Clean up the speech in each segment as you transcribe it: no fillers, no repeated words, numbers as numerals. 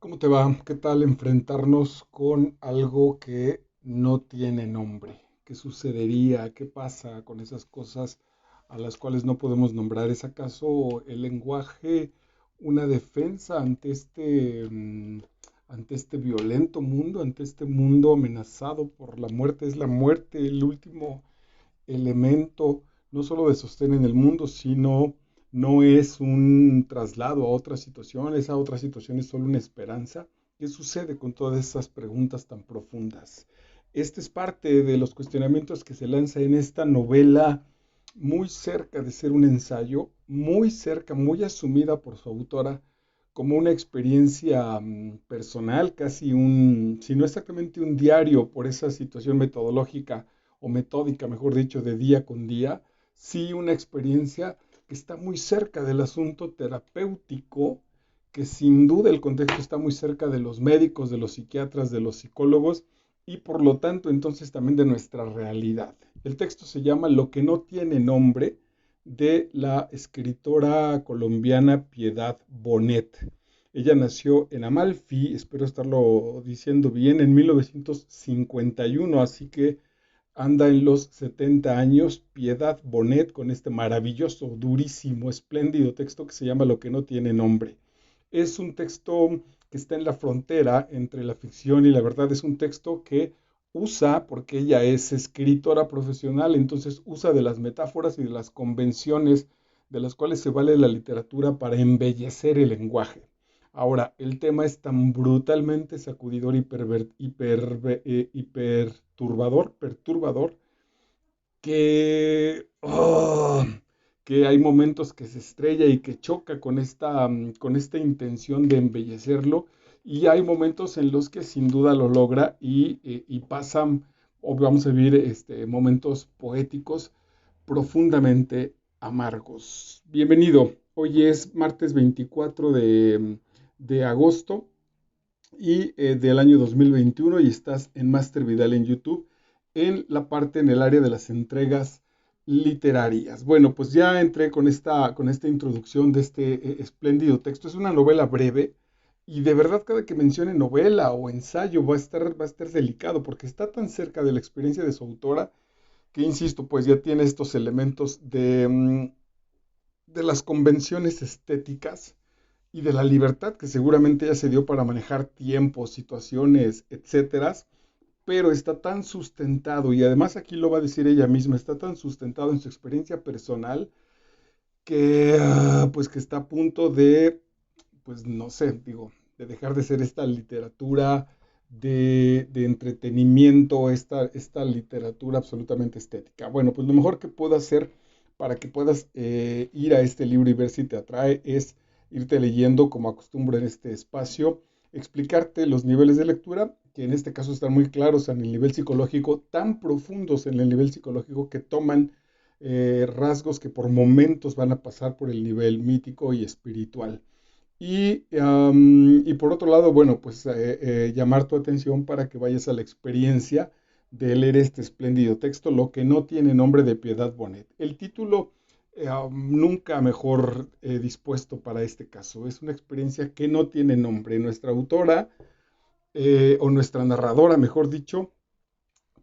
¿Cómo te va? ¿Qué tal enfrentarnos con algo que no tiene nombre? ¿Qué sucedería? ¿Qué pasa con esas cosas a las cuales no podemos nombrar? ¿Es acaso el lenguaje una defensa ante ante este violento mundo, ante este mundo amenazado por la muerte? ¿Es la muerte el último elemento no solo de sostén en el mundo, sino no es un traslado a otra situación, esa otra situación es solo una esperanza? ¿Qué sucede con todas esas preguntas tan profundas? Este es parte de los cuestionamientos que se lanza en esta novela, muy cerca de ser un ensayo, muy cerca, muy asumida por su autora como una experiencia personal, casi si no exactamente un diario por esa situación metodológica o metódica, mejor dicho, de día con día, sí una experiencia que está muy cerca del asunto terapéutico, que sin duda el contexto está muy cerca de los médicos, de los psiquiatras, de los psicólogos y por lo tanto entonces también de nuestra realidad. El texto se llama Lo que no tiene nombre, de la escritora colombiana Piedad Bonet. Ella nació en Amalfi, espero estarlo diciendo bien, en 1951, así que anda en los 70 años, Piedad Bonet, con este maravilloso, durísimo, espléndido texto que se llama Lo que no tiene nombre. Es un texto que está en la frontera entre la ficción y la verdad. Es un texto que usa, porque ella es escritora profesional, entonces usa de las metáforas y de las convenciones de las cuales se vale la literatura para embellecer el lenguaje. Ahora, el tema es tan brutalmente sacudidor y perturbador, que hay momentos que se estrella y que choca con con esta intención de embellecerlo, y hay momentos en los que sin duda lo logra y pasan, o vamos a vivir momentos poéticos profundamente amargos. Bienvenido, hoy es martes 24 de agosto del año 2021 y estás en Master Vidal en YouTube en la parte en el área de las entregas literarias. Bueno, pues ya entré con esta introducción de este espléndido texto. Es una novela breve y de verdad cada que mencione novela o ensayo va a estar delicado porque está tan cerca de la experiencia de su autora que, insisto, pues ya tiene estos elementos de las convenciones estéticas y de la libertad que seguramente ella se dio para manejar tiempos, situaciones, etcétera, pero está tan sustentado, y además aquí lo va a decir ella misma, está tan sustentado en su experiencia personal que pues que está a punto de, pues no sé, digo, de dejar de ser esta literatura de entretenimiento, esta literatura absolutamente estética. Bueno, pues lo mejor que puedo hacer para que puedas ir a este libro y ver si te atrae es irte leyendo como acostumbro en este espacio, explicarte los niveles de lectura, que en este caso están muy claros en el nivel psicológico, tan profundos en el nivel psicológico que toman rasgos que por momentos van a pasar por el nivel mítico y espiritual. Y por otro lado, bueno, pues llamar tu atención para que vayas a la experiencia de leer este espléndido texto, Lo que no tiene nombre, de Piedad Bonet. El título nunca mejor dispuesto para este caso. Es una experiencia que no tiene nombre. Nuestra autora, o nuestra narradora, mejor dicho,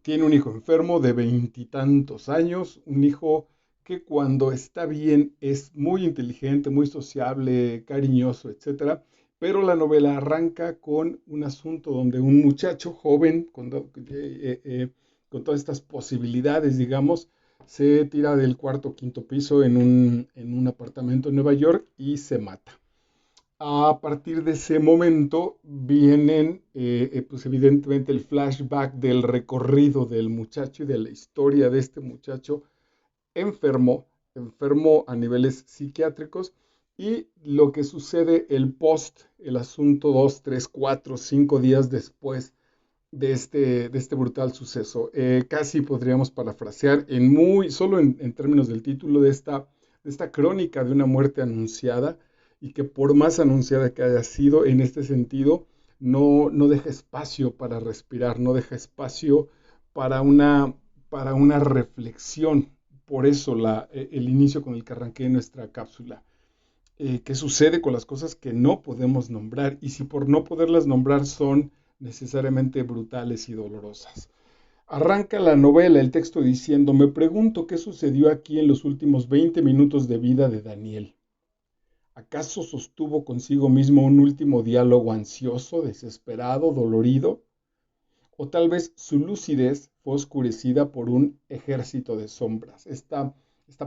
tiene un hijo enfermo de veintitantos años, un hijo que cuando está bien es muy inteligente, muy sociable, cariñoso, etcétera. Pero la novela arranca con un asunto donde un muchacho joven, con todas estas posibilidades, digamos, se tira del cuarto o quinto piso en un apartamento en Nueva York y se mata. A partir de ese momento vienen, pues evidentemente, el flashback del recorrido del muchacho y de la historia de este muchacho enfermo, enfermo a niveles psiquiátricos, y lo que sucede el asunto 2, 3, 4, 5 días después de este brutal suceso. Casi podríamos parafrasear solo en términos del título de esta crónica de una muerte anunciada, y que por más anunciada que haya sido, en este sentido, no deja espacio para respirar, no deja espacio para para una reflexión. Por eso el inicio con el que arranqué nuestra cápsula. qué sucede con las cosas que no podemos nombrar y si por no poderlas nombrar son necesariamente brutales y dolorosas. Arranca la novela, el texto diciendo, me pregunto qué sucedió aquí en los últimos 20 minutos de vida de Daniel. ¿Acaso sostuvo consigo mismo un último diálogo ansioso, desesperado, dolorido? ¿O tal vez su lucidez fue oscurecida por un ejército de sombras? Está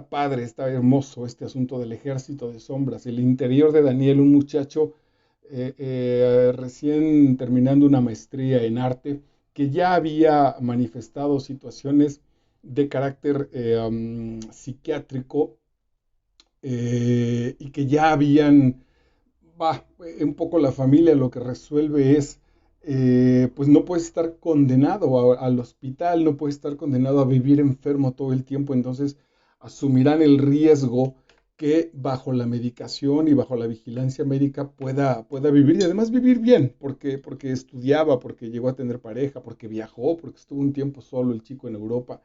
padre, está hermoso este asunto del ejército de sombras. El interior de Daniel, un muchacho recién terminando una maestría en arte, que ya había manifestado situaciones de carácter psiquiátrico y que ya habían, un poco la familia lo que resuelve es, pues no puedes estar condenado al hospital, no puedes estar condenado a vivir enfermo todo el tiempo, entonces asumirán el riesgo que bajo la medicación y bajo la vigilancia médica pueda vivir y además vivir bien, porque estudiaba, porque llegó a tener pareja, porque viajó, porque estuvo un tiempo solo el chico en Europa.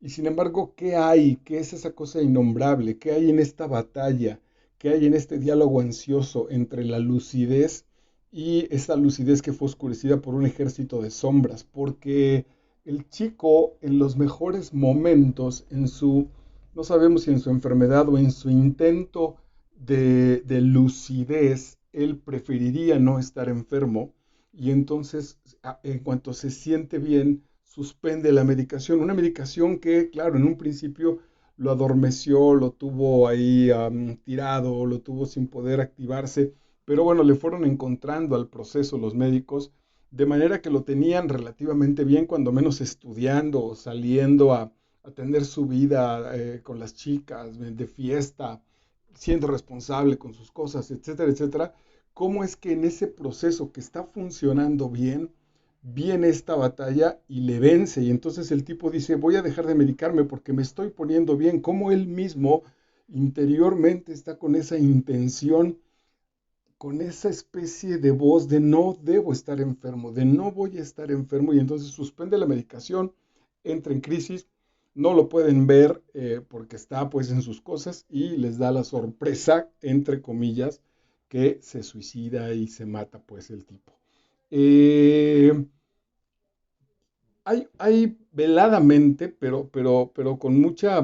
Y sin embargo, ¿qué hay? ¿Qué es esa cosa innombrable? ¿Qué hay en esta batalla? ¿Qué hay en este diálogo ansioso entre la lucidez y esa lucidez que fue oscurecida por un ejército de sombras? Porque el chico en los mejores momentos, no sabemos si en su enfermedad o en su intento de lucidez, él preferiría no estar enfermo y entonces en cuanto se siente bien, suspende la medicación. Una medicación que, claro, en un principio lo adormeció, lo tuvo ahí tirado, lo tuvo sin poder activarse, pero bueno, le fueron encontrando al proceso los médicos, de manera que lo tenían relativamente bien, cuando menos estudiando o saliendo a tener su vida con las chicas, de fiesta, siendo responsable con sus cosas, etcétera, etcétera. ¿Cómo es que en ese proceso que está funcionando bien, viene esta batalla y le vence? Y entonces el tipo dice, voy a dejar de medicarme porque me estoy poniendo bien. Como él mismo interiormente está con esa intención, con esa especie de voz de no debo estar enfermo, de no voy a estar enfermo, y entonces suspende la medicación, entra en crisis, no lo pueden ver porque está pues en sus cosas y les da la sorpresa, entre comillas, que se suicida y se mata pues el tipo. Eh, hay veladamente, pero con mucha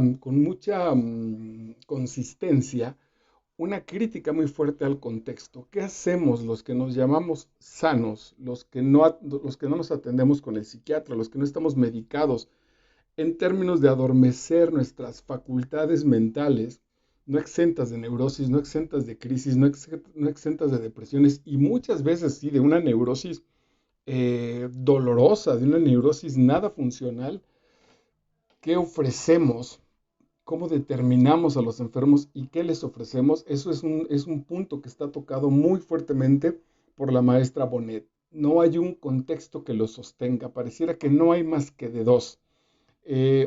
consistencia, una crítica muy fuerte al contexto. ¿Qué hacemos los que nos llamamos sanos, los que no nos atendemos con el psiquiatra, los que no estamos medicados, en términos de adormecer nuestras facultades mentales, no exentas de neurosis, no exentas de crisis, no exentas de depresiones y muchas veces sí de una neurosis dolorosa, de una neurosis nada funcional? ¿Qué ofrecemos? ¿Cómo determinamos a los enfermos y qué les ofrecemos? Eso es un punto que está tocado muy fuertemente por la maestra Bonet. No hay un contexto que lo sostenga. Pareciera que no hay más que de dos.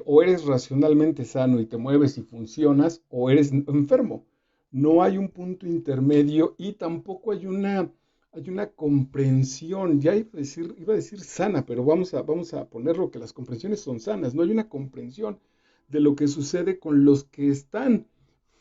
O eres racionalmente sano y te mueves y funcionas, o eres enfermo. No hay un punto intermedio y tampoco hay una comprensión. Ya iba a decir sana, pero vamos a ponerlo que las comprensiones son sanas. No hay una comprensión de lo que sucede con los que están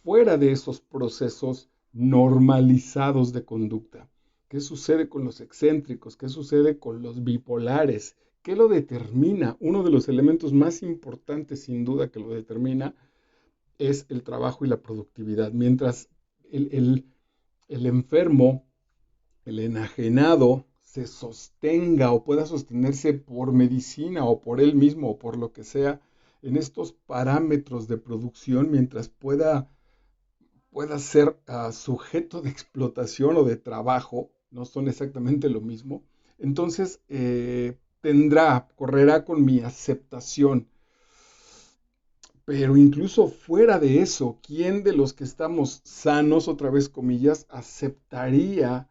fuera de esos procesos normalizados de conducta. ¿Qué sucede con los excéntricos? ¿Qué sucede con los bipolares? ¿Qué lo determina? Uno de los elementos más importantes, sin duda, que lo determina es el trabajo y la productividad. Mientras el enfermo, el enajenado, se sostenga o pueda sostenerse por medicina o por él mismo o por lo que sea, en estos parámetros de producción, mientras pueda ser sujeto de explotación o de trabajo, no son exactamente lo mismo, entonces correrá con mi aceptación. Pero incluso fuera de eso, ¿quién de los que estamos sanos, otra vez comillas, aceptaría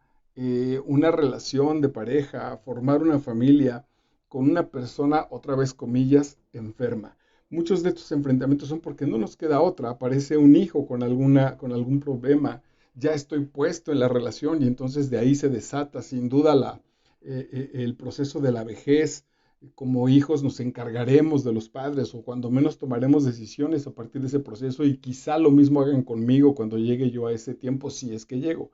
una relación de pareja, formar una familia con una persona, otra vez comillas, enferma? Muchos de estos enfrentamientos son porque no nos queda otra. Aparece un hijo con algún problema, ya estoy puesto en la relación y entonces de ahí se desata sin duda el proceso de la vejez, como hijos nos encargaremos de los padres o cuando menos tomaremos decisiones a partir de ese proceso y quizá lo mismo hagan conmigo cuando llegue yo a ese tiempo, si es que llego.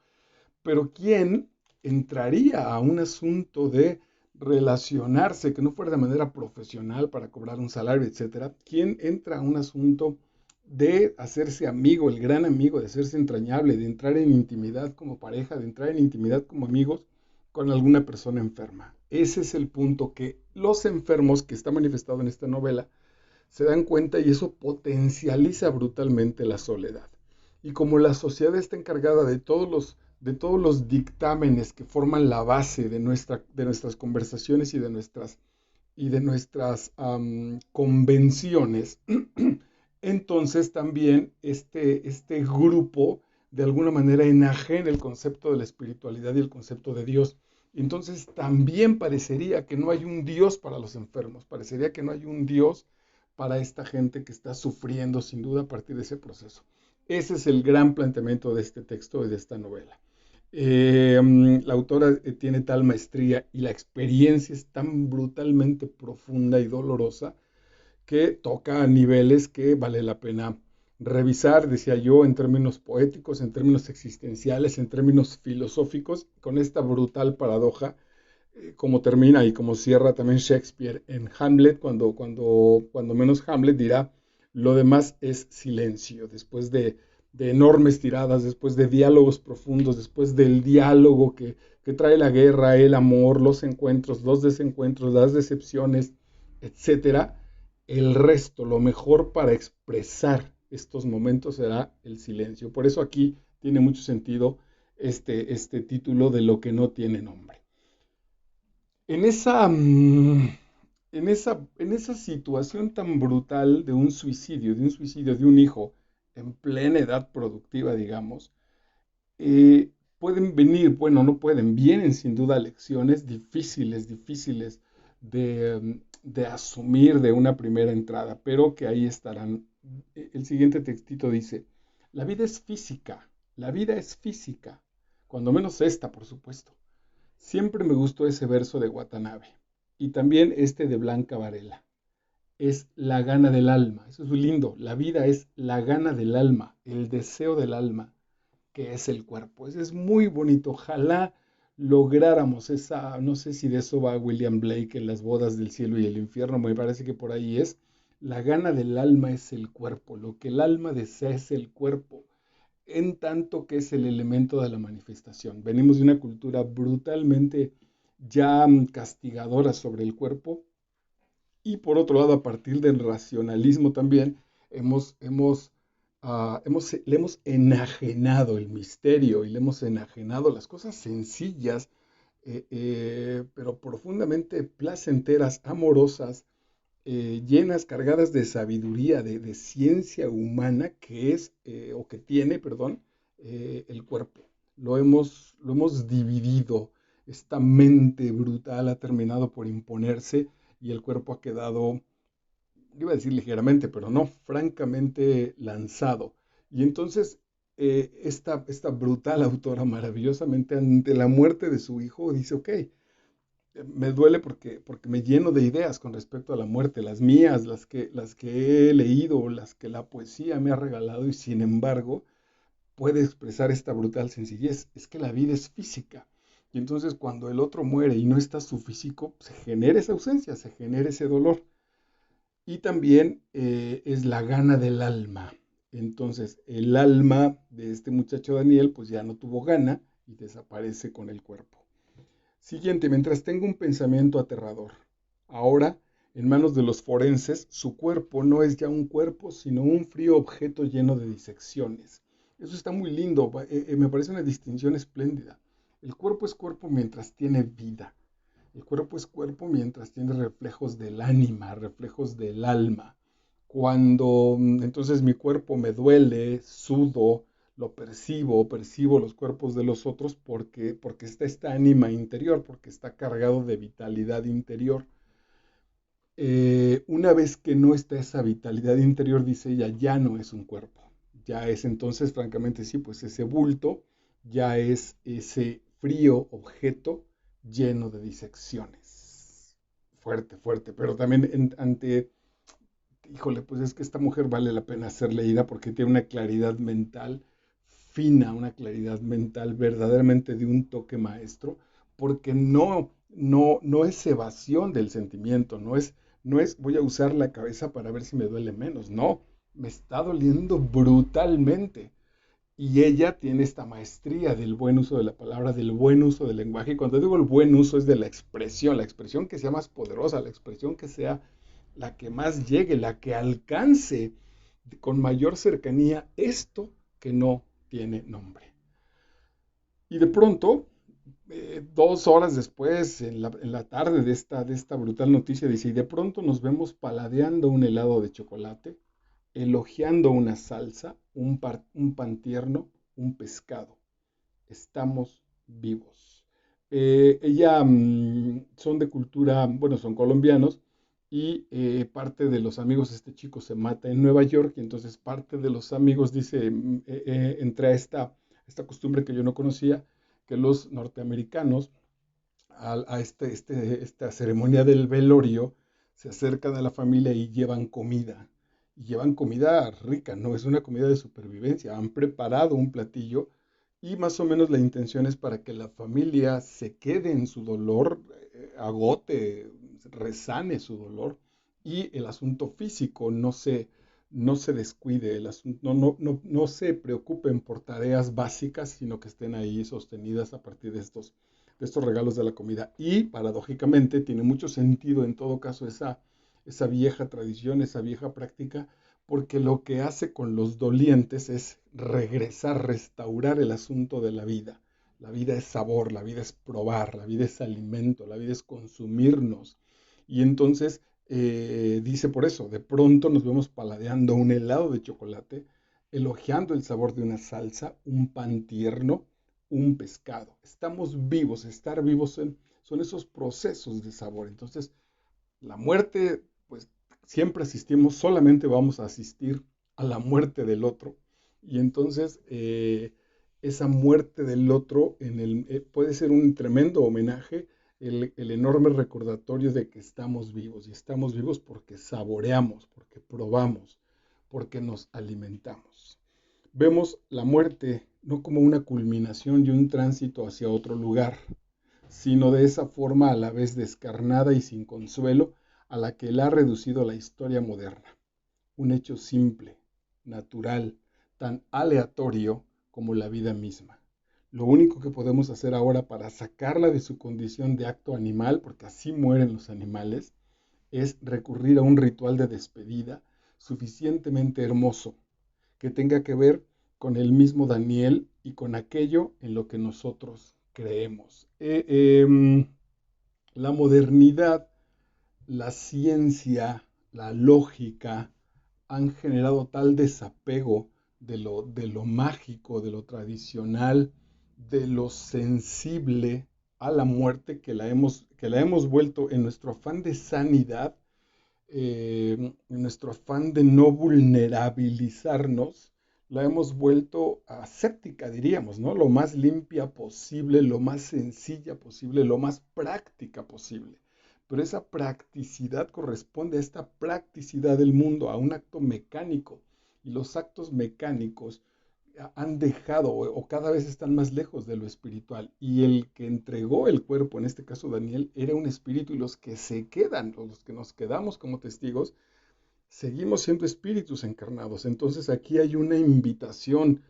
Pero ¿quién entraría a un asunto de relacionarse que no fuera de manera profesional para cobrar un salario, etcétera? ¿Quién entra a un asunto de hacerse amigo, el gran amigo, de hacerse entrañable, de entrar en intimidad como pareja, de entrar en intimidad como amigos con alguna persona enferma? Ese es el punto que los enfermos que está manifestado en esta novela se dan cuenta y eso potencializa brutalmente la soledad. Y como la sociedad está encargada de todos los dictámenes que forman la base de nuestras conversaciones y de nuestras convenciones, entonces también este grupo de alguna manera enajena el concepto de la espiritualidad y el concepto de Dios. Entonces también parecería que no hay un Dios para los enfermos, parecería que no hay un Dios para esta gente que está sufriendo sin duda a partir de ese proceso. Ese es el gran planteamiento de este texto y de esta novela. La autora tiene tal maestría y la experiencia es tan brutalmente profunda y dolorosa que toca a niveles que vale la pena revisar, decía yo, en términos poéticos, en términos existenciales, en términos filosóficos, con esta brutal paradoja, como termina y como cierra también Shakespeare en Hamlet, cuando menos Hamlet dirá, lo demás es silencio, después de enormes tiradas, después de diálogos profundos, después del diálogo que trae la guerra, el amor, los encuentros, los desencuentros, las decepciones, etcétera. El resto, lo mejor para expresar estos momentos será el silencio. Por eso aquí tiene mucho sentido este título de Lo que no tiene nombre. En esa, en esa situación tan brutal de un suicidio de un hijo en plena edad productiva, digamos, pueden venir, bueno, no pueden, vienen sin duda lecciones difíciles de asumir de una primera entrada, pero que ahí estarán. El siguiente textito dice, la vida es física, la vida es física, cuando menos esta, por supuesto. Siempre me gustó ese verso de Watanabe y también este de Blanca Varela. Es la gana del alma, eso es muy lindo. La vida es la gana del alma, el deseo del alma, que es el cuerpo. Eso es muy bonito. Ojalá lográramos esa, no sé si de eso va William Blake en Las bodas del cielo y el infierno, me parece que por ahí es. La gana del alma es el cuerpo, lo que el alma desea es el cuerpo en tanto que es el elemento de la manifestación. Venimos de una cultura brutalmente ya castigadora sobre el cuerpo y por otro lado, a partir del racionalismo también, le hemos enajenado el misterio y le hemos enajenado las cosas sencillas, pero profundamente placenteras, amorosas, llenas, cargadas de sabiduría, de ciencia humana que es, o que tiene, perdón, el cuerpo. Lo hemos dividido. Esta mente brutal ha terminado por imponerse y el cuerpo ha quedado, iba a decir ligeramente, pero no, francamente lanzado. Y entonces esta brutal autora maravillosamente ante la muerte de su hijo dice, ok, me duele porque me lleno de ideas con respecto a la muerte, las mías, las que he leído, las que la poesía me ha regalado y sin embargo puede expresar esta brutal sencillez. Es que la vida es física. Y entonces cuando el otro muere y no está su físico, se genera esa ausencia, se genera ese dolor. Y también es la gana del alma. Entonces el alma de este muchacho Daniel pues ya no tuvo gana y desaparece con el cuerpo. Siguiente, mientras tengo un pensamiento aterrador. Ahora, en manos de los forenses, su cuerpo no es ya un cuerpo, sino un frío objeto lleno de disecciones. Eso está muy lindo, me parece una distinción espléndida. El cuerpo es cuerpo mientras tiene vida. El cuerpo es cuerpo mientras tiene reflejos del ánima, reflejos del alma. Cuando entonces mi cuerpo me duele, sudo, lo percibo los cuerpos de los otros porque está esta ánima interior, porque está cargado de vitalidad interior. Una vez que no está esa vitalidad interior, dice ella, ya no es un cuerpo. Ya es entonces, francamente, sí, pues ese bulto, ya es ese frío objeto lleno de disecciones. fuerte, fuerte, pero también híjole, pues es que esta mujer vale la pena ser leída porque tiene una claridad mental fina, una claridad mental verdaderamente de un toque maestro, porque no es evasión del sentimiento, no es voy a usar la cabeza para ver si me duele menos, no, me está doliendo brutalmente. Y ella tiene esta maestría del buen uso de la palabra, del buen uso del lenguaje. Y cuando digo el buen uso es de la expresión que sea más poderosa, la expresión que sea la que más llegue, la que alcance con mayor cercanía esto que no tiene nombre. Y de pronto, 2 horas después, en la tarde de esta brutal noticia, dice, y de pronto nos vemos paladeando un helado de chocolate, elogiando una salsa, un pan tierno, un pescado. Estamos vivos. Ella son de cultura, bueno, son colombianos y parte de los amigos, este chico se mata en Nueva York y entonces parte de los amigos dice, entra esta costumbre que yo no conocía, que los norteamericanos esta ceremonia del velorio se acercan a la familia y llevan comida. Y llevan comida rica, no es una comida de supervivencia. Han preparado un platillo y más o menos la intención es para que la familia se quede en su dolor, agote, resane su dolor y el asunto físico no se descuide, el asunto, no se preocupen por tareas básicas, sino que estén ahí sostenidas a partir de estos regalos de la comida. Y paradójicamente tiene mucho sentido en todo caso esa vieja tradición, esa vieja práctica, porque lo que hace con los dolientes es regresar, restaurar el asunto de la vida. La vida es sabor, la vida es probar, la vida es alimento, la vida es consumirnos. Y entonces dice por eso, de pronto nos vemos paladeando un helado de chocolate, elogiando el sabor de una salsa, un pan tierno, un pescado. Estamos vivos, estar vivos son esos procesos de sabor. Entonces, la muerte, pues siempre asistimos, solamente vamos a asistir a la muerte del otro. Y entonces, esa muerte del otro puede ser un tremendo homenaje, el enorme recordatorio de que estamos vivos. Y estamos vivos porque saboreamos, porque probamos, porque nos alimentamos. Vemos la muerte no como una culminación y un tránsito hacia otro lugar, sino de esa forma a la vez descarnada y sin consuelo a la que él ha reducido la historia moderna. Un hecho simple, natural, tan aleatorio como la vida misma. Lo único que podemos hacer ahora para sacarla de su condición de acto animal, porque así mueren los animales, es recurrir a un ritual de despedida suficientemente hermoso que tenga que ver con el mismo Daniel y con aquello en lo que nosotros creemos. La modernidad, la ciencia, la lógica han generado tal desapego de lo mágico, de lo tradicional, de lo sensible a la muerte que la hemos vuelto en nuestro afán de sanidad, nuestro afán de no vulnerabilizarnos, la hemos vuelto aséptica, diríamos, ¿no? Lo más limpia posible, lo más sencilla posible, lo más práctica posible. Pero esa practicidad corresponde a esta practicidad del mundo, a un acto mecánico. Y los actos mecánicos han dejado o cada vez están más lejos de lo espiritual. Y el que entregó el cuerpo, en este caso Daniel, era un espíritu y los que se quedan, o los que nos quedamos como testigos, seguimos siendo espíritus encarnados. Entonces aquí hay una invitación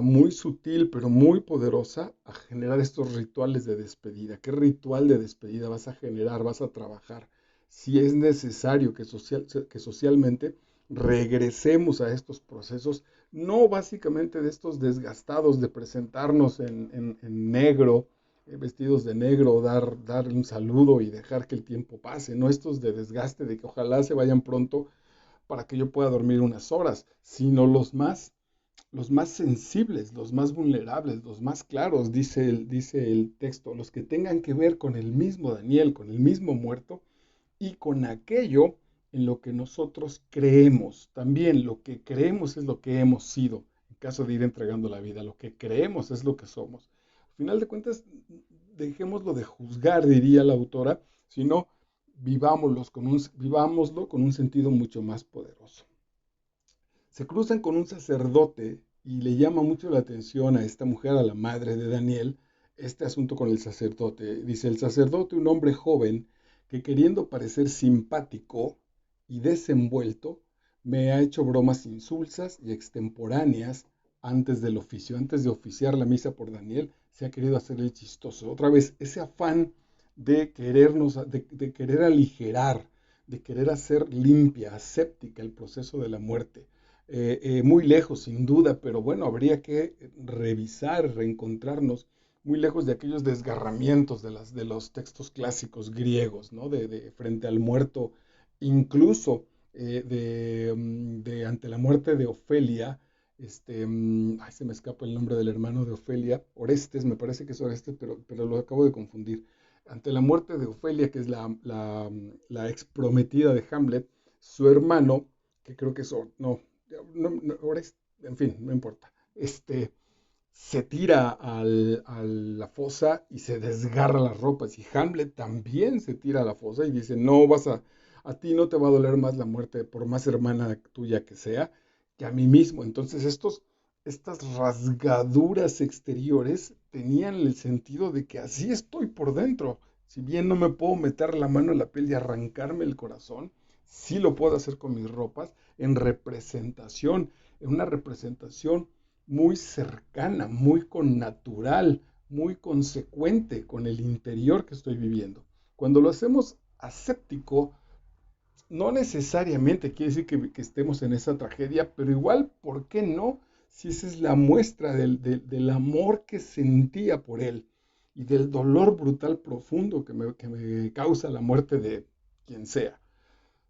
muy sutil pero muy poderosa a generar estos rituales de despedida. ¿Qué ritual de despedida vas a generar, vas a trabajar? Si es necesario que socialmente regresemos a estos procesos, no básicamente de estos desgastados de presentarnos en negro, vestidos de negro, dar un saludo y dejar que el tiempo pase, no estos de desgaste de que ojalá se vayan pronto para que yo pueda dormir unas horas, sino los más sensibles, los más vulnerables, los más claros, dice el texto, los que tengan que ver con el mismo Daniel, con el mismo muerto y con aquello en lo que nosotros creemos. También lo que creemos es lo que hemos sido, en caso de ir entregando la vida, lo que creemos es lo que somos. Al final de cuentas, dejémoslo de juzgar, diría la autora, sino vivámoslo con un sentido mucho más poderoso. Se cruzan con un sacerdote y le llama mucho la atención a esta mujer, a la madre de Daniel, este asunto con el sacerdote. Dice, el sacerdote, un hombre joven que queriendo parecer simpático y desenvuelto, me ha hecho bromas insulsas y extemporáneas antes del oficio. Antes de oficiar la misa por Daniel, se ha querido hacer el chistoso. Otra vez, ese afán de de querer aligerar, de querer hacer limpia, aséptica el proceso de la muerte. Muy lejos, sin duda, pero bueno, habría que revisar, reencontrarnos muy lejos de aquellos desgarramientos de los textos clásicos griegos, ¿no? Frente al muerto, incluso de ante la muerte de Ofelia, ay, se me escapa el nombre del hermano de Ofelia, Orestes, me parece que es Orestes, pero lo acabo de confundir. Ante la muerte de Ofelia, que es la ex prometida de Hamlet, su hermano, que creo que es, no, ahora en fin, no importa. Se tira a la fosa y se desgarra las ropas. Y Hamlet también se tira a la fosa y dice, no vas a ti no te va a doler más la muerte, por más hermana tuya que sea, que a mí mismo. Entonces estas rasgaduras exteriores tenían el sentido de que así estoy por dentro. Si bien no me puedo meter la mano en la piel y arrancarme el corazón, sí lo puedo hacer con mis ropas en representación, en una representación muy cercana, muy connatural, muy consecuente con el interior que estoy viviendo. Cuando lo hacemos aséptico, no necesariamente quiere decir que estemos en esa tragedia, pero igual, ¿por qué no? Si esa es la muestra del amor que sentía por él y del dolor brutal profundo que me causa la muerte de quien sea.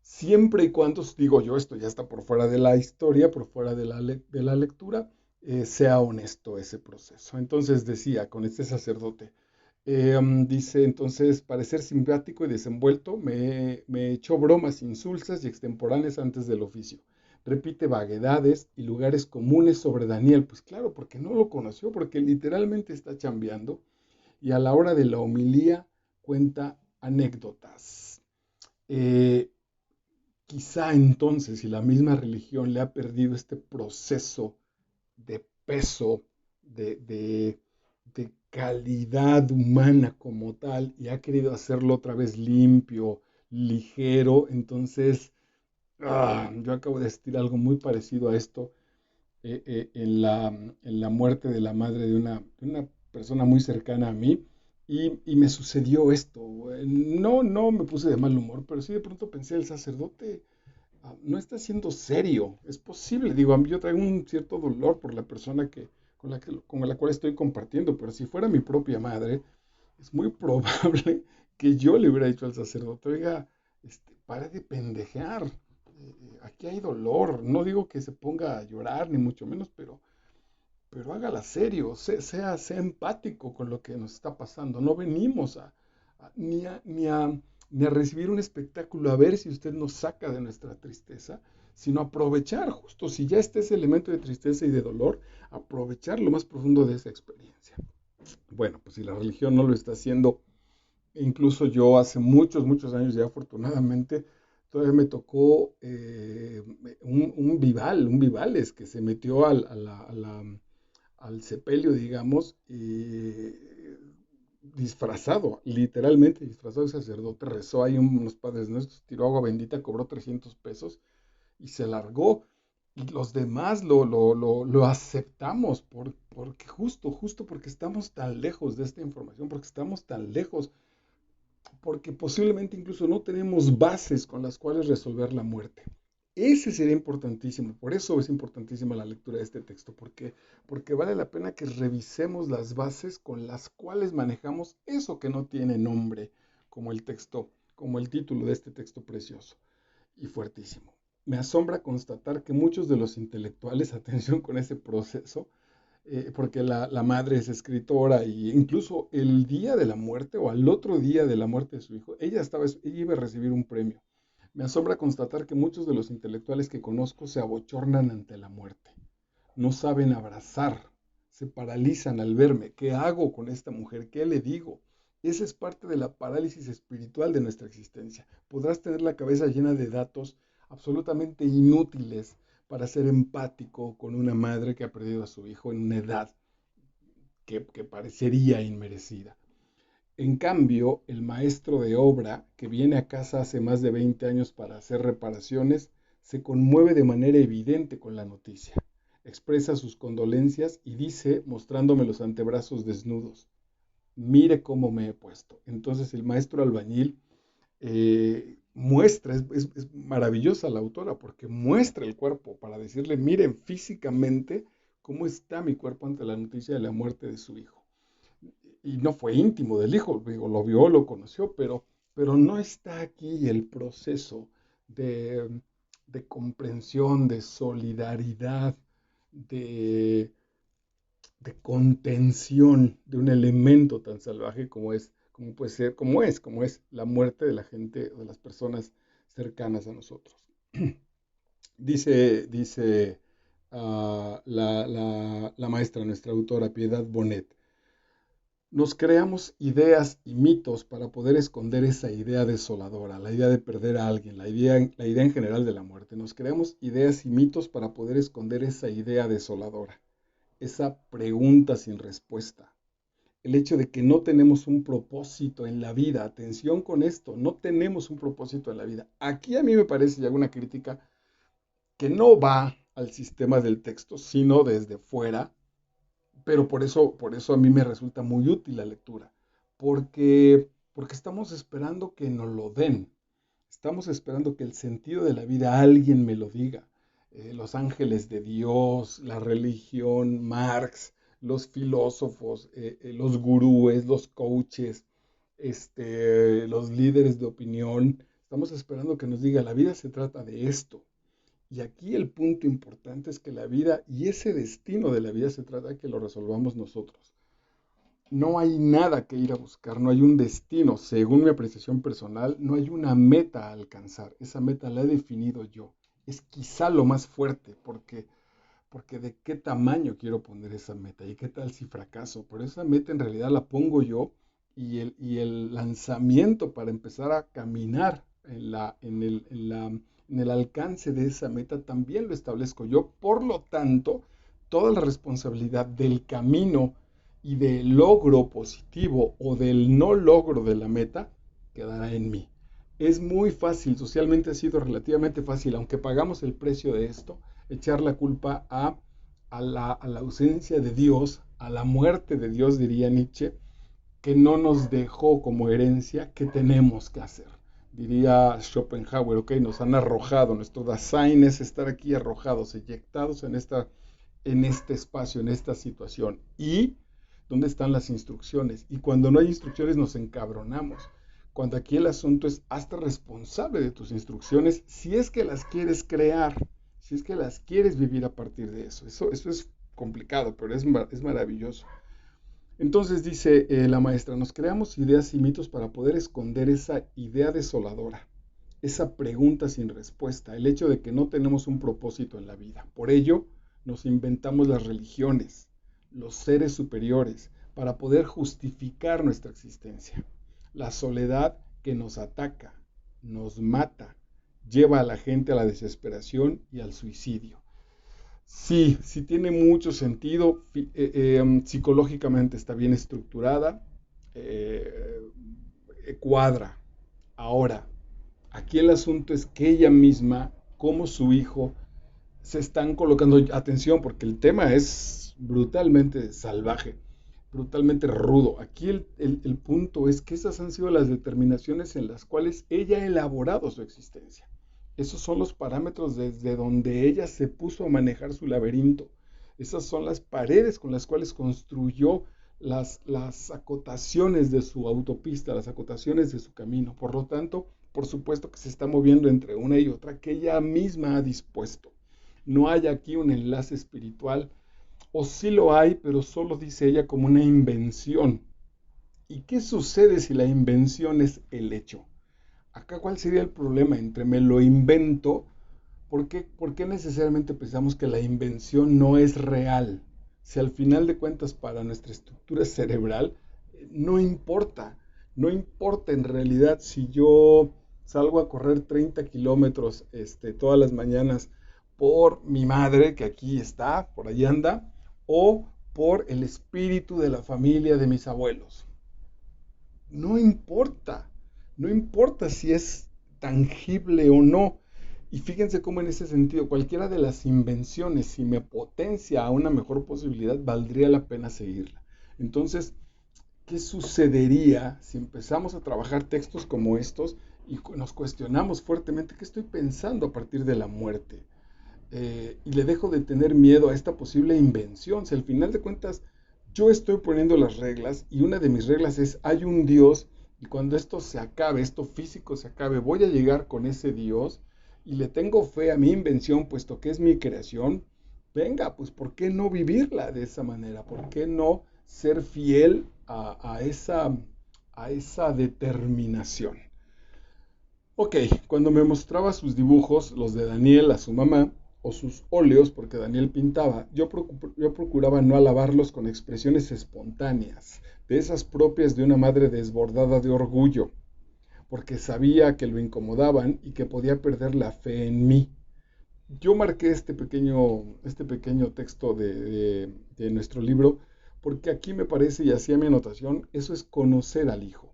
Siempre y cuando, digo yo, esto ya está por fuera de la historia, por fuera de la lectura, sea honesto ese proceso. Entonces decía con este sacerdote, dice entonces, parecer simpático y desenvuelto, me echó bromas insulsas y extemporáneas antes del oficio. Repite vaguedades y lugares comunes sobre Daniel. Pues claro, porque no lo conoció, porque literalmente está chambeando. Y a la hora de la homilía cuenta anécdotas. Eh, Quizá entonces, si la misma religión le ha perdido este proceso de peso, de calidad humana como tal, y ha querido hacerlo otra vez limpio, ligero, entonces yo acabo de sentir algo muy parecido a esto en la muerte de la madre de una persona muy cercana a mí. Y me sucedió esto. No me puse de mal humor, pero sí de pronto pensé, el sacerdote no está siendo serio. Es posible, digo, yo traigo un cierto dolor por la persona con la cual estoy compartiendo, pero si fuera mi propia madre, es muy probable que yo le hubiera dicho al sacerdote, oiga, pare de pendejear, aquí hay dolor. No digo que se ponga a llorar, ni mucho menos, pero hágala serio, sea empático con lo que nos está pasando. No venimos ni a recibir un espectáculo a ver si usted nos saca de nuestra tristeza, sino aprovechar justo, si ya está ese elemento de tristeza y de dolor, aprovechar lo más profundo de esa experiencia. Bueno, pues si la religión no lo está haciendo, incluso yo hace muchos años ya afortunadamente, todavía me tocó un Vivales que se metió al sepelio, digamos, disfrazado, literalmente disfrazado de sacerdote, rezó ahí unos padres nuestros, tiró agua bendita, cobró 300 pesos y se largó. Y los demás lo aceptamos porque justo porque estamos tan lejos de esta información, porque estamos tan lejos, porque posiblemente incluso no tenemos bases con las cuales resolver la muerte. Ese sería importantísimo, por eso es importantísima la lectura de este texto, porque vale la pena que revisemos las bases con las cuales manejamos eso que no tiene nombre, como el texto, como el título de este texto precioso y fuertísimo. Me asombra constatar que muchos de los intelectuales, atención con ese proceso, porque la madre es escritora e incluso el día de la muerte o al otro día de la muerte de su hijo, ella iba a recibir un premio. Me asombra constatar que muchos de los intelectuales que conozco se abochornan ante la muerte. No saben abrazar, se paralizan al verme. ¿Qué hago con esta mujer? ¿Qué le digo? Esa es parte de la parálisis espiritual de nuestra existencia. Podrás tener la cabeza llena de datos absolutamente inútiles para ser empático con una madre que ha perdido a su hijo en una edad que parecería inmerecida. En cambio, el maestro de obra, que viene a casa hace más de 20 años para hacer reparaciones, se conmueve de manera evidente con la noticia. Expresa sus condolencias y dice, mostrándome los antebrazos desnudos, mire cómo me he puesto. Entonces el maestro albañil muestra, es maravillosa la autora, porque muestra el cuerpo para decirle, miren físicamente cómo está mi cuerpo ante la noticia de la muerte de su hijo. Y no fue íntimo del hijo, digo, lo vio, lo conoció, pero no está aquí el proceso de, de comprensión, de solidaridad, de, de contención de un elemento tan salvaje como es, como puede ser, como es la muerte de la gente, de las personas cercanas a nosotros. Dice la maestra, nuestra autora, Piedad Bonet, nos creamos ideas y mitos para poder esconder esa idea desoladora, la idea de perder a alguien, la idea en general de la muerte. Nos creamos ideas y mitos para poder esconder esa idea desoladora, esa pregunta sin respuesta. El hecho de que no tenemos un propósito en la vida, atención con esto, no tenemos un propósito en la vida. Aquí a mí me parece, y hago una crítica, que no va al sistema del texto, sino desde fuera, pero por eso a mí me resulta muy útil la lectura, porque estamos esperando que nos lo den, estamos esperando que el sentido de la vida alguien me lo diga. Los ángeles de Dios, la religión, Marx, los filósofos, los gurúes, los coaches, los líderes de opinión. Estamos esperando que nos diga, la vida se trata de esto. Y aquí el punto importante es que la vida y ese destino de la vida se trata de que lo resolvamos nosotros. No hay nada que ir a buscar, no hay un destino, según mi apreciación personal, no hay una meta a alcanzar. Esa meta la he definido yo. Es quizá lo más fuerte, porque de qué tamaño quiero poner esa meta y qué tal si fracaso. Pero esa meta en realidad la pongo yo y el lanzamiento para empezar a caminar en el alcance de esa meta también lo establezco yo. Por lo tanto, toda la responsabilidad del camino y del logro positivo o del no logro de la meta quedará en mí. Es muy fácil, socialmente ha sido relativamente fácil, aunque pagamos el precio de esto, echar la culpa a la ausencia de Dios, a la muerte de Dios, diría Nietzsche, que no nos dejó como herencia, ¿qué tenemos que hacer? Diría Schopenhauer, ok, nos han arrojado, nuestro Dasein es estar aquí arrojados, eyectados en este espacio, en esta situación. ¿Y dónde están las instrucciones? Y cuando no hay instrucciones nos encabronamos. Cuando aquí el asunto es, hazte responsable de tus instrucciones si es que las quieres crear, si es que las quieres vivir a partir de eso. Eso es complicado, pero es maravilloso. Entonces dice la maestra, nos creamos ideas y mitos para poder esconder esa idea desoladora, esa pregunta sin respuesta, el hecho de que no tenemos un propósito en la vida. Por ello, nos inventamos las religiones, los seres superiores, para poder justificar nuestra existencia. La soledad que nos ataca, nos mata, lleva a la gente a la desesperación y al suicidio. Sí, sí tiene mucho sentido, psicológicamente está bien estructurada, eh, cuadra. Ahora, aquí el asunto es que ella misma, como su hijo, se están colocando, atención, porque el tema es brutalmente salvaje, brutalmente rudo. Aquí el punto es que esas han sido las determinaciones en las cuales ella ha elaborado su existencia. Esos son los parámetros desde donde ella se puso a manejar su laberinto. Esas son las paredes con las cuales construyó las acotaciones de su autopista, las acotaciones de su camino. Por lo tanto, por supuesto que se está moviendo entre una y otra que ella misma ha dispuesto. No hay aquí un enlace espiritual, o sí lo hay, pero solo dice ella como una invención. ¿Y qué sucede si la invención es el hecho? Acá, ¿cuál sería el problema entre me lo invento? ¿Por qué necesariamente pensamos que la invención no es real? Si al final de cuentas para nuestra estructura cerebral no importa. No importa en realidad si yo salgo a correr 30 kilómetros todas las mañanas por mi madre, que aquí está, por ahí anda, o por el espíritu de la familia de mis abuelos. No importa, no importa si es tangible o no. Y fíjense cómo en ese sentido, cualquiera de las invenciones, si me potencia a una mejor posibilidad, valdría la pena seguirla. Entonces, ¿qué sucedería si empezamos a trabajar textos como estos y nos cuestionamos fuertemente qué estoy pensando a partir de la muerte? Y le dejo de tener miedo a esta posible invención. Si al final de cuentas yo estoy poniendo las reglas y una de mis reglas es hay un Dios y cuando esto se acabe, esto físico se acabe, voy a llegar con ese Dios y le tengo fe a mi invención puesto que es mi creación. Venga, pues ¿por qué no vivirla de esa manera? ¿Por qué no ser fiel a esa determinación? Ok, cuando me mostraba sus dibujos, los de Daniel a su mamá, o sus óleos, porque Daniel pintaba, yo procuraba no alabarlos con expresiones espontáneas, de esas propias de una madre desbordada de orgullo, porque sabía que lo incomodaban y que podía perder la fe en mí. Yo marqué este pequeño texto de nuestro libro, porque aquí me parece, y hacía mi anotación, eso es conocer al hijo.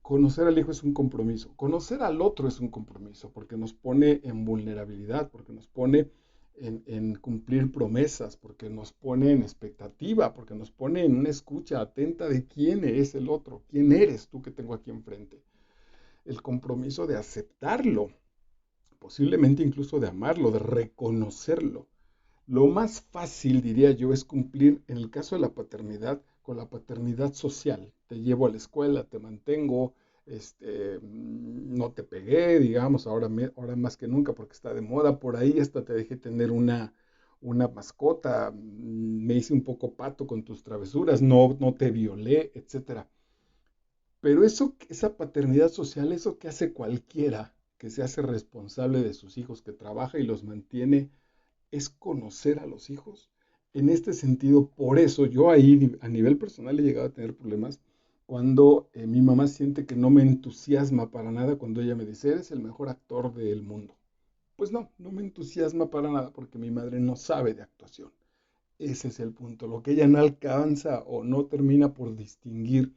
Conocer al hijo es un compromiso. Conocer al otro es un compromiso porque nos pone en vulnerabilidad, porque nos pone en cumplir promesas, porque nos pone en expectativa, porque nos pone en una escucha atenta de quién es el otro, quién eres tú que tengo aquí enfrente. El compromiso de aceptarlo, posiblemente incluso de amarlo, de reconocerlo. Lo más fácil, diría yo, es cumplir, en el caso de la paternidad, con la paternidad social. Te llevo a la escuela, te mantengo, no te pegué, digamos, ahora más que nunca porque está de moda. Por ahí hasta te dejé tener una mascota, me hice un poco pato con tus travesuras, no te violé, etcétera. Pero esa paternidad social, eso que hace cualquiera que se hace responsable de sus hijos, que trabaja y los mantiene es conocer a los hijos. En este sentido, por eso yo ahí a nivel personal he llegado a tener problemas cuando mi mamá siente que no me entusiasma para nada cuando ella me dice, eres el mejor actor del mundo. Pues no me entusiasma para nada porque mi madre no sabe de actuación. Ese es el punto. Lo que ella no alcanza o no termina por distinguir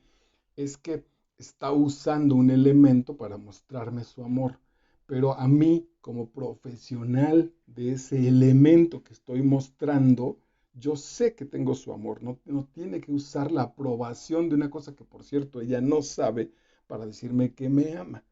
es que está usando un elemento para mostrarme su amor. Pero a mí, como profesional de ese elemento que estoy mostrando, yo sé que tengo su amor. No tiene que usar la aprobación de una cosa que, por cierto, ella no sabe para decirme que me ama.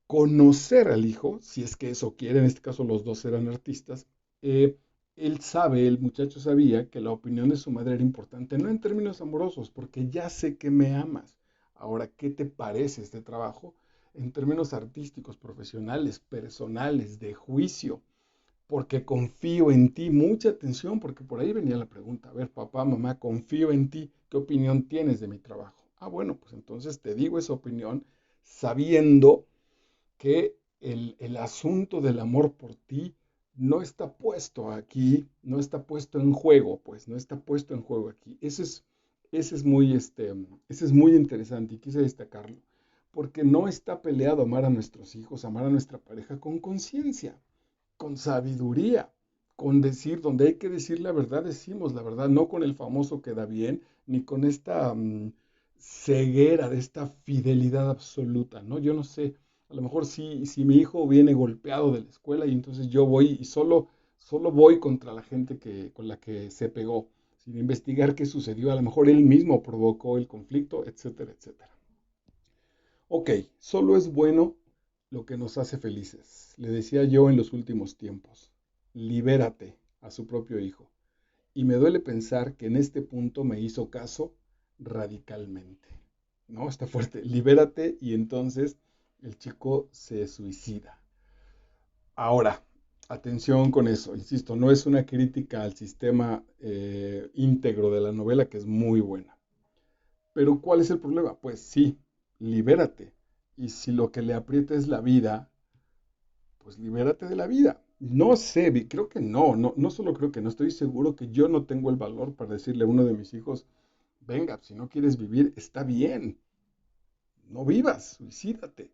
Conocer al hijo, si es que eso quiere, en este caso los dos eran artistas, eh, el muchacho sabía que la opinión de su madre era importante, no en términos amorosos, porque ya sé que me amas. Ahora, ¿qué te parece este trabajo? En términos artísticos, profesionales, personales, de juicio, porque confío en ti, mucha atención, porque por ahí venía la pregunta, a ver, papá, mamá, confío en ti, ¿qué opinión tienes de mi trabajo? Ah, bueno, pues entonces te digo esa opinión sabiendo que el asunto del amor por ti no está puesto aquí, no está puesto en juego, pues, no está puesto en juego aquí. Ese es ese es muy interesante y quise destacarlo, porque no está peleado amar a nuestros hijos, amar a nuestra pareja con conciencia, con sabiduría, con decir, donde hay que decir la verdad, decimos la verdad, no con el famoso queda bien, ni con esta ceguera de esta fidelidad absoluta, ¿no? Yo no sé, a lo mejor si mi hijo viene golpeado de la escuela y entonces yo voy y solo voy contra la gente con la que se pegó, sin investigar qué sucedió, a lo mejor él mismo provocó el conflicto, etcétera, etcétera. Ok, solo es bueno lo que nos hace felices. Le decía yo en los últimos tiempos, libérate a su propio hijo. Y me duele pensar que en este punto me hizo caso radicalmente. ¿No? Está fuerte. Libérate y entonces el chico se suicida. Ahora, atención con eso. Insisto, no es una crítica al sistema íntegro de la novela que es muy buena. Pero ¿cuál es el problema? Pues sí, libérate. Y si lo que le aprieta es la vida, pues libérate de la vida. No sé, creo que no solo creo que no, estoy seguro que yo no tengo el valor para decirle a uno de mis hijos, venga, si no quieres vivir, está bien. no vivas, suicídate.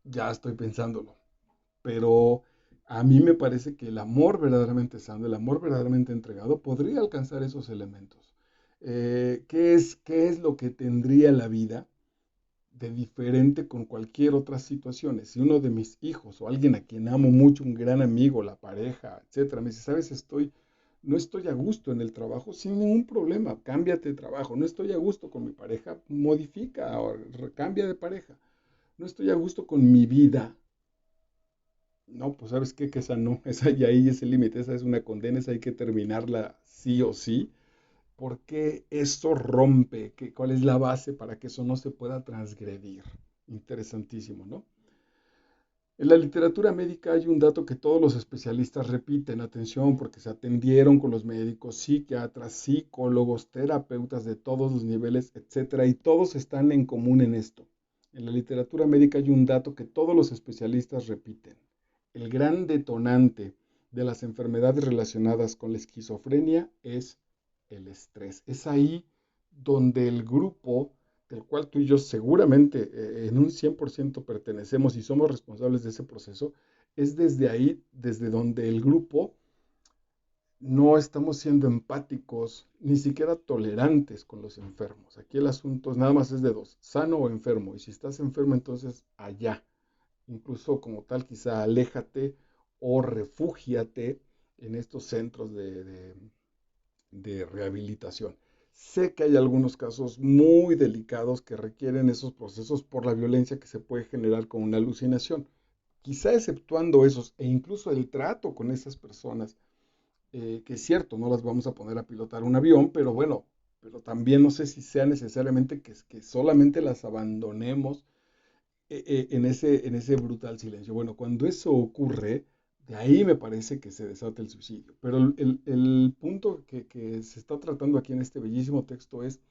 Ya estoy pensándolo. Pero a mí me parece que el amor verdaderamente sano, el amor verdaderamente entregado, podría alcanzar esos elementos. ¿Qué es lo que tendría la vida de diferente con cualquier otra situación? Si uno de mis hijos o alguien a quien amo mucho, un gran amigo, la pareja, etcétera, me dice, sabes, no estoy a gusto en el trabajo, sin ningún problema, cámbiate de trabajo. No estoy a gusto con mi pareja, modifica o cambia de pareja. No estoy a gusto con mi vida. No, pues sabes qué, que esa no, esa y ahí es el límite, esa es una condena, esa hay que terminarla sí o sí, porque eso rompe, ¿cuál es la base para que eso no se pueda transgredir? Interesantísimo, ¿no? En la literatura médica hay un dato que todos los especialistas repiten, atención, porque se atendieron con los médicos, psiquiatras, psicólogos, terapeutas de todos los niveles, etcétera, y todos están en común en esto. En la literatura médica hay un dato que todos los especialistas repiten. El gran detonante de las enfermedades relacionadas con la esquizofrenia es el estrés. Es ahí donde el grupo del cual tú y yo seguramente en un 100% pertenecemos y somos responsables de ese proceso, es desde ahí, desde donde el grupo no estamos siendo empáticos, ni siquiera tolerantes con los enfermos. Aquí el asunto nada más es de dos, sano o enfermo. Y si estás enfermo, entonces allá. Incluso como tal, quizá aléjate o refúgiate en estos centros de rehabilitación. Sé que hay algunos casos muy delicados que requieren esos procesos por la violencia que se puede generar con una alucinación. Quizá exceptuando esos e incluso el trato con esas personas, que es cierto, no las vamos a poner a pilotar un avión, pero bueno, pero también no sé si sea necesariamente que solamente las abandonemos en ese brutal silencio. Bueno, cuando eso ocurre, de ahí me parece que se desata el suicidio. Pero el punto que se está tratando aquí en este bellísimo texto es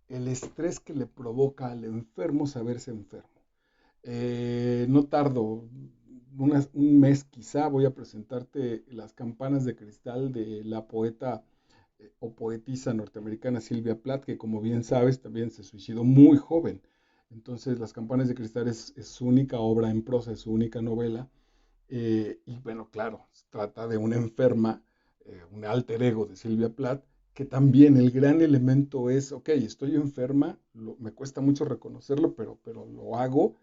el estrés que le provoca al enfermo saberse enfermo. No tardo, un mes quizá, voy a presentarte Las campanas de cristal de la poeta o poetisa norteamericana Sylvia Plath, que como bien sabes también se suicidó muy joven. Entonces, Las campanas de cristal es su única obra en prosa, es su única novela. Y bueno, claro, se trata de una enferma, un alter ego de Sylvia Plath, que también el gran elemento es, ok, estoy enferma, me cuesta mucho reconocerlo, pero lo hago,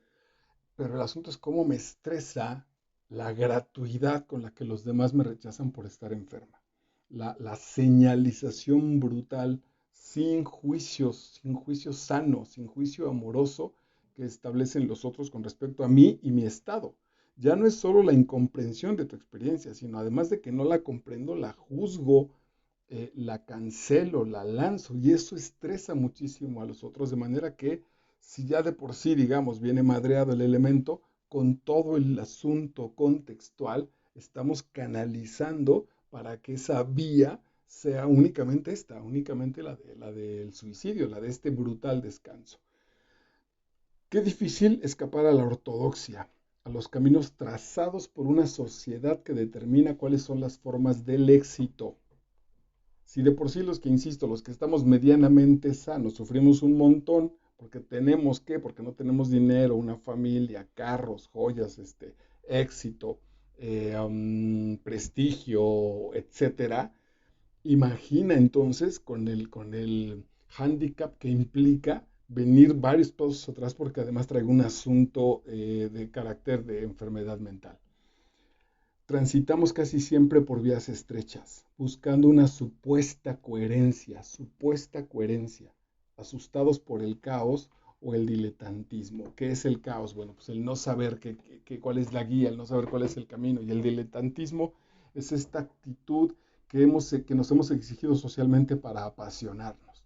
pero el asunto es cómo me estresa la gratuidad con la que los demás me rechazan por estar enferma. La señalización brutal, sin juicio sano, sin juicio amoroso que establecen los otros con respecto a mí y mi estado. Ya no es solo la incomprensión de tu experiencia, sino además de que no la comprendo, la juzgo, la cancelo, la lanzo y eso estresa muchísimo a los otros, de manera que si ya de por sí, digamos, viene madreado el elemento, con todo el asunto contextual, estamos canalizando para que esa vía sea únicamente esta, únicamente la del suicidio, la de este brutal descanso. Qué difícil escapar a la ortodoxia, a los caminos trazados por una sociedad que determina cuáles son las formas del éxito. Si de por sí los que, insisto, los que estamos medianamente sanos, sufrimos un montón porque porque no tenemos dinero, una familia, carros, joyas, éxito, prestigio, etcétera. Imagina entonces con el hándicap que implica venir varios pasos atrás porque además traigo un asunto de carácter de enfermedad mental. Transitamos casi siempre por vías estrechas, buscando una supuesta coherencia, asustados por el caos o el diletantismo. ¿Qué es el caos? Bueno, pues el no saber cuál es la guía, el no saber cuál es el camino. Y el diletantismo es esta actitud que nos hemos exigido socialmente para apasionarnos.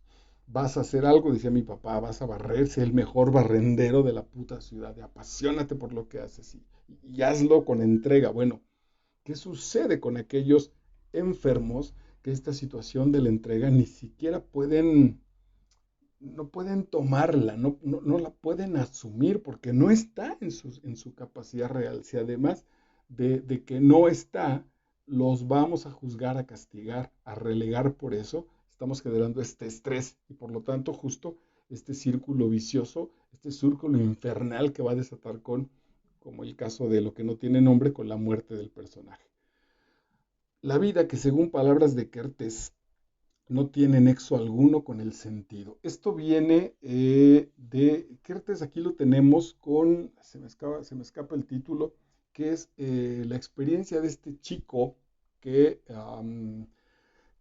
Vas a hacer algo, decía mi papá, vas a barrer, sé el mejor barrendero de la puta ciudad, apasionate por lo que haces y hazlo con entrega. Bueno, ¿qué sucede con aquellos enfermos que esta situación de la entrega ni siquiera no pueden tomarla, no la pueden asumir porque no está en su capacidad real? Si además de que no está, los vamos a juzgar, a castigar, a relegar por eso, estamos generando este estrés y por lo tanto justo este círculo vicioso, este círculo infernal que va a desatar como el caso de lo que no tiene nombre, con la muerte del personaje. La vida que según palabras de Kertész no tiene nexo alguno con el sentido. Esto viene de Kertész, aquí lo tenemos con, se me escapa el título, que es la experiencia de este chico que,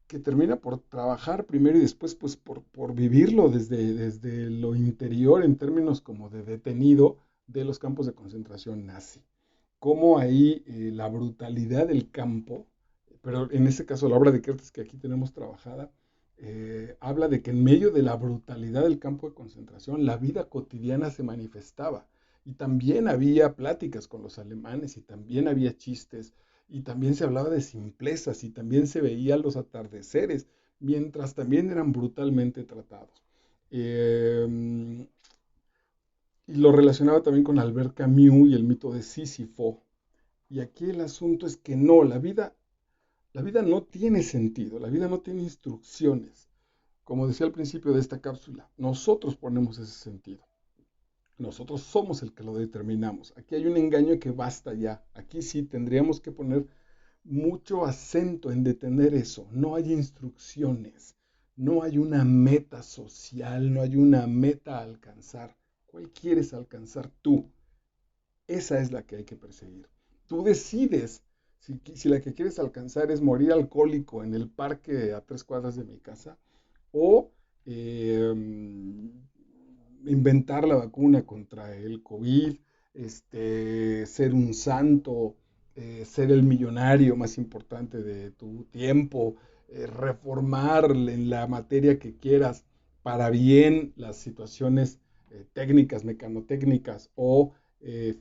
que termina por trabajar primero y después pues por vivirlo desde lo interior en términos como de detenido de los campos de concentración nazi. Cómo ahí la brutalidad del campo, pero en este caso la obra de Kertész que aquí tenemos trabajada, habla de que en medio de la brutalidad del campo de concentración, la vida cotidiana se manifestaba. Y también había pláticas con los alemanes, y también había chistes, y también se hablaba de simplezas, y también se veían los atardeceres, mientras también eran brutalmente tratados. Eh, y lo relacionaba también con Albert Camus y el mito de Sísifo. Y aquí el asunto es que no, la vida no tiene sentido, la vida no tiene instrucciones. Como decía al principio de esta cápsula, nosotros ponemos ese sentido. Nosotros somos el que lo determinamos. Aquí hay un engaño que basta ya. Aquí sí tendríamos que poner mucho acento en detener eso. No hay instrucciones, no hay una meta social, no hay una meta a alcanzar. ¿Cuál quieres alcanzar tú? Esa es la que hay que perseguir. Tú decides si la que quieres alcanzar es morir alcohólico en el parque a 3 cuadras de mi casa o eh, inventar la vacuna contra el COVID, ser un santo, ser el millonario más importante de tu tiempo, reformar en la materia que quieras para bien las situaciones técnicas, mecanotécnicas o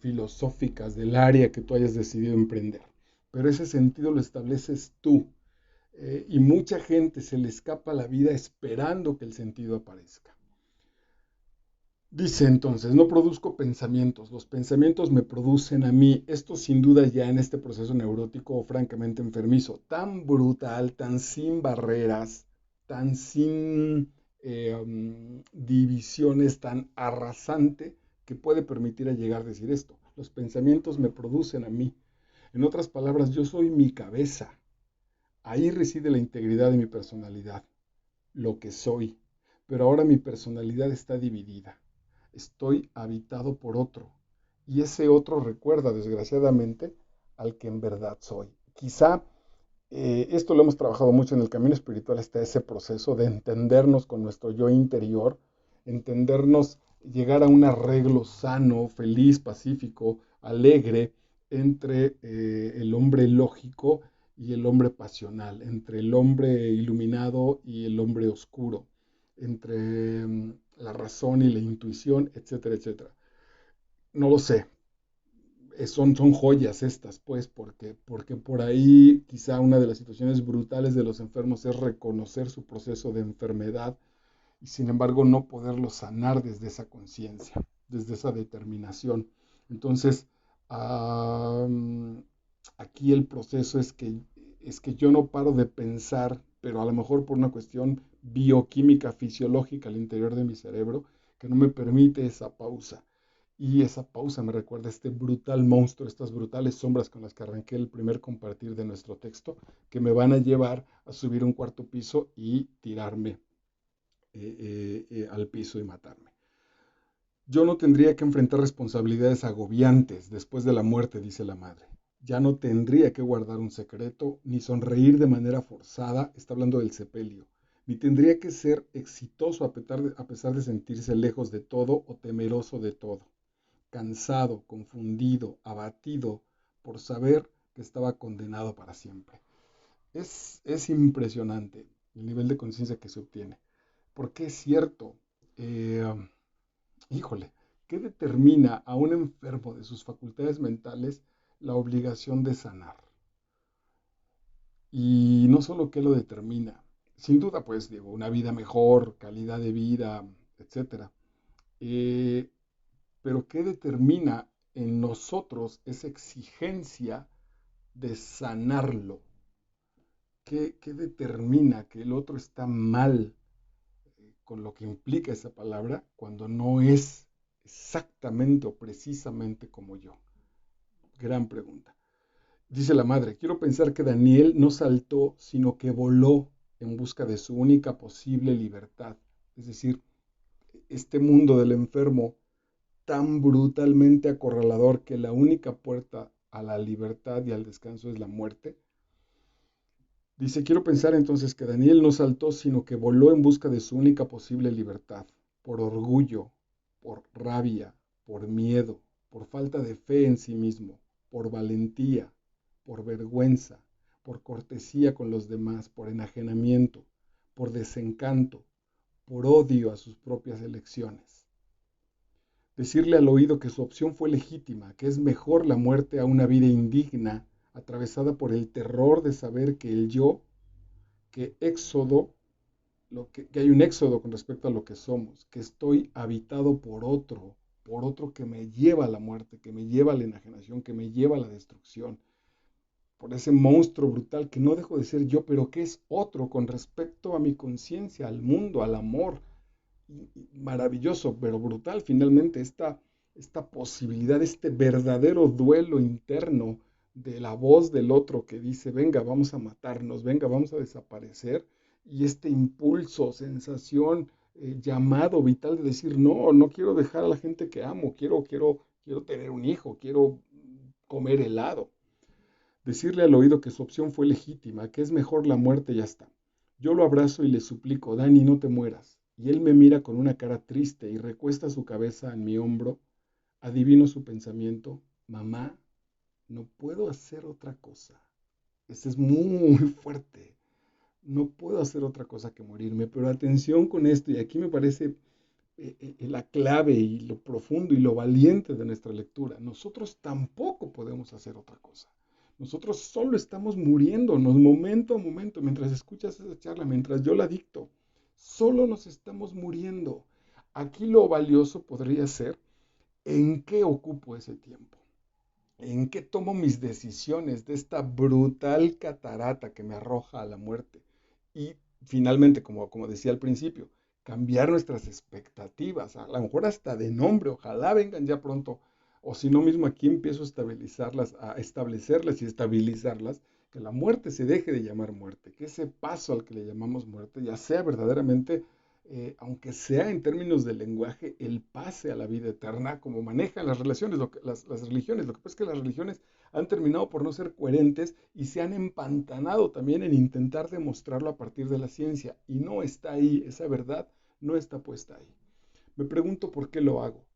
filosóficas del área que tú hayas decidido emprender. Pero ese sentido lo estableces tú. Y mucha gente se le escapa la vida esperando que el sentido aparezca. Dice entonces, no produzco pensamientos, los pensamientos me producen a mí. Esto sin duda ya en este proceso neurótico o francamente enfermizo, tan brutal, tan sin barreras, tan sin divisiones, tan arrasante, que puede permitir a llegar a decir esto. Los pensamientos me producen a mí. En otras palabras, yo soy mi cabeza. Ahí reside la integridad de mi personalidad, lo que soy. Pero ahora mi personalidad está dividida. Estoy habitado por otro. Y ese otro recuerda, desgraciadamente, al que en verdad soy. Quizá esto lo hemos trabajado mucho en el camino espiritual, está ese proceso de entendernos con nuestro yo interior, entendernos, llegar a un arreglo sano, feliz, pacífico, alegre entre el hombre lógico y el hombre pasional, entre el hombre iluminado y el hombre oscuro, entre la razón y la intuición, etcétera, etcétera. No lo sé, son joyas estas, pues, porque por ahí quizá una de las situaciones brutales de los enfermos es reconocer su proceso de enfermedad y sin embargo no poderlo sanar desde esa conciencia, desde esa determinación. Entonces, aquí el proceso es que yo no paro de pensar, pero a lo mejor por una cuestión bioquímica, fisiológica al interior de mi cerebro, que no me permite esa pausa. Y esa pausa me recuerda a este brutal monstruo, estas brutales sombras con las que arranqué el primer compartir de nuestro texto, que me van a llevar a subir un cuarto piso y tirarme al piso y matarme. Yo no tendría que enfrentar responsabilidades agobiantes después de la muerte, dice la madre. Ya no tendría que guardar un secreto, ni sonreír de manera forzada, está hablando del sepelio, ni tendría que ser exitoso a pesar de sentirse lejos de todo o temeroso de todo, cansado, confundido, abatido por saber que estaba condenado para siempre. Es impresionante el nivel de conciencia que se obtiene, porque es cierto, eh, híjole, ¿qué determina a un enfermo de sus facultades mentales la obligación de sanar? Y no solo qué lo determina, sin duda, pues, digo, una vida mejor, calidad de vida, etcétera. Eh, pero ¿qué determina en nosotros esa exigencia de sanarlo? ¿Qué determina que el otro está mal con lo que implica esa palabra cuando no es exactamente o precisamente como yo? Gran pregunta. Dice la madre, quiero pensar que Daniel no saltó, sino que voló en busca de su única posible libertad. Es decir, este mundo del enfermo tan brutalmente acorralador que la única puerta a la libertad y al descanso es la muerte. Dice, quiero pensar entonces que Daniel no saltó, sino que voló en busca de su única posible libertad, por orgullo, por rabia, por miedo, por falta de fe en sí mismo, por valentía, por vergüenza, por cortesía con los demás, por enajenamiento, por desencanto, por odio a sus propias elecciones. Decirle al oído que su opción fue legítima, que es mejor la muerte a una vida indigna, atravesada por el terror de saber que el yo, que éxodo, que hay un éxodo con respecto a lo que somos, que estoy habitado por otro que me lleva a la muerte, que me lleva a la enajenación, que me lleva a la destrucción, por ese monstruo brutal que no dejo de ser yo, pero que es otro con respecto a mi conciencia, al mundo, al amor. Maravilloso, pero brutal finalmente esta posibilidad, este verdadero duelo interno de la voz del otro que dice, venga, vamos a matarnos, venga, vamos a desaparecer, y este impulso, sensación, llamado vital de decir, no, no quiero dejar a la gente que amo, quiero tener un hijo, quiero comer helado. Decirle al oído que su opción fue legítima, que es mejor la muerte, ya está. Yo lo abrazo y le suplico, Dani, no te mueras. Y él me mira con una cara triste y recuesta su cabeza en mi hombro. Adivino su pensamiento, mamá, no puedo hacer otra cosa. Este es muy fuerte. No puedo hacer otra cosa que morirme, pero atención con esto, y aquí me parece la clave y lo profundo y lo valiente de nuestra lectura. Nosotros tampoco podemos hacer otra cosa. Nosotros solo estamos muriéndonos momento a momento mientras escuchas esa charla, mientras yo la dicto. Solo nos estamos muriendo. Aquí lo valioso podría ser en qué ocupo ese tiempo, en qué tomo mis decisiones de esta brutal catarata que me arroja a la muerte. Y finalmente, como decía al principio, cambiar nuestras expectativas, a lo mejor hasta de nombre, ojalá vengan ya pronto, o si no mismo aquí empiezo a establecerlas y estabilizarlas, que la muerte se deje de llamar muerte, que ese paso al que le llamamos muerte ya sea verdaderamente, aunque sea en términos de lenguaje, el pase a la vida eterna, como manejan las relaciones, las religiones. Lo que pasa es que las religiones han terminado por no ser coherentes y se han empantanado también en intentar demostrarlo a partir de la ciencia. Y no está ahí, esa verdad no está puesta ahí. Me pregunto por qué lo hago.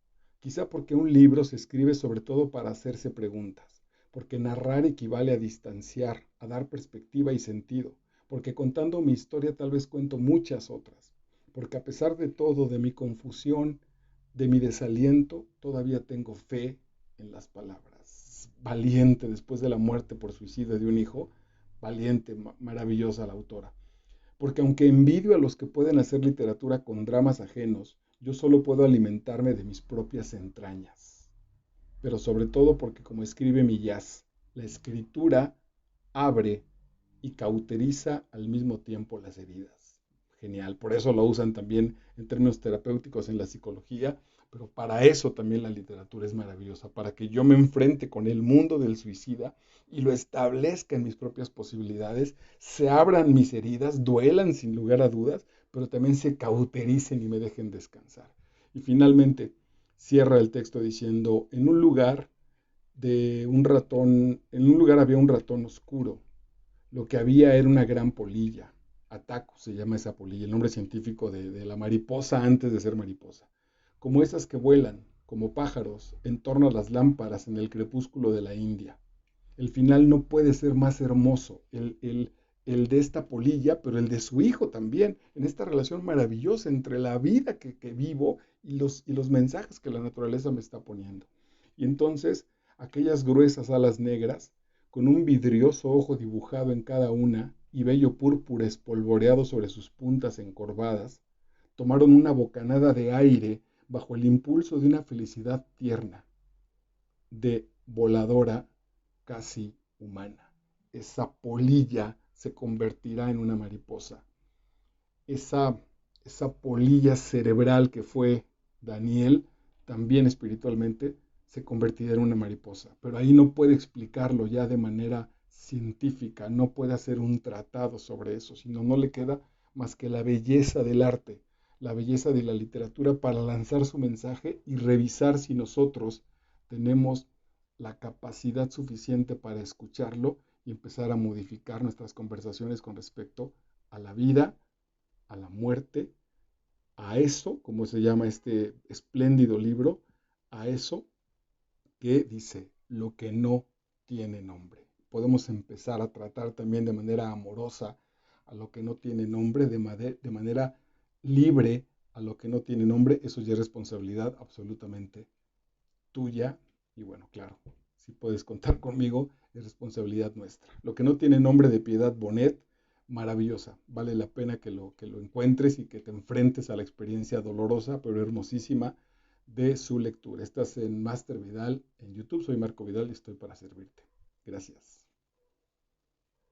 Quizá porque un libro se escribe sobre todo para hacerse preguntas, porque narrar equivale a distanciar, a dar perspectiva y sentido, porque contando mi historia tal vez cuento muchas otras, porque a pesar de todo, de mi confusión, de mi desaliento, todavía tengo fe en las palabras. Valiente después de la muerte por suicidio de un hijo, valiente, maravillosa la autora. Porque aunque envidio a los que pueden hacer literatura con dramas ajenos, yo solo puedo alimentarme de mis propias entrañas. Pero sobre todo porque, como escribe Millás, la escritura abre y cauteriza al mismo tiempo las heridas. Genial, por eso lo usan también en términos terapéuticos en la psicología, pero para eso también la literatura es maravillosa, para que yo me enfrente con el mundo del suicida y lo establezca en mis propias posibilidades, se abran mis heridas, duelan sin lugar a dudas, pero también se cautericen y me dejen descansar. Y finalmente cierra el texto diciendo, en un lugar había un ratón oscuro. Lo que había era una gran polilla. Ataco se llama esa polilla, el nombre científico de la mariposa antes de ser mariposa. Como esas que vuelan, como pájaros, en torno a las lámparas en el crepúsculo de la India. El final no puede ser más hermoso, el de esta polilla, pero el de su hijo también, en esta relación maravillosa entre la vida que vivo y los mensajes que la naturaleza me está poniendo. Y entonces, aquellas gruesas alas negras, con un vidrioso ojo dibujado en cada una y vello púrpura espolvoreado sobre sus puntas encorvadas, tomaron una bocanada de aire bajo el impulso de una felicidad tierna, de voladora casi humana. Esa polilla se convertirá en una mariposa. Esa esa polilla cerebral que fue Daniel, también espiritualmente, se convertirá en una mariposa. Pero ahí no puede explicarlo ya de manera científica, no puede hacer un tratado sobre eso, sino no le queda más que la belleza del arte, la belleza de la literatura para lanzar su mensaje y revisar si nosotros tenemos la capacidad suficiente para escucharlo y empezar a modificar nuestras conversaciones con respecto a la vida, a la muerte, a eso, como se llama este espléndido libro, a eso que dice lo que no tiene nombre. Podemos empezar a tratar también de manera amorosa a lo que no tiene nombre, de manera libre a lo que no tiene nombre. Eso ya es responsabilidad absolutamente tuya. Y bueno, claro, si puedes contar conmigo, es responsabilidad nuestra. Lo que no tiene nombre, de Piedad Bonet, maravillosa. Vale la pena que lo encuentres y que te enfrentes a la experiencia dolorosa, pero hermosísima de su lectura. Estás en Master Vidal en YouTube. Soy Marco Vidal y estoy para servirte. Gracias.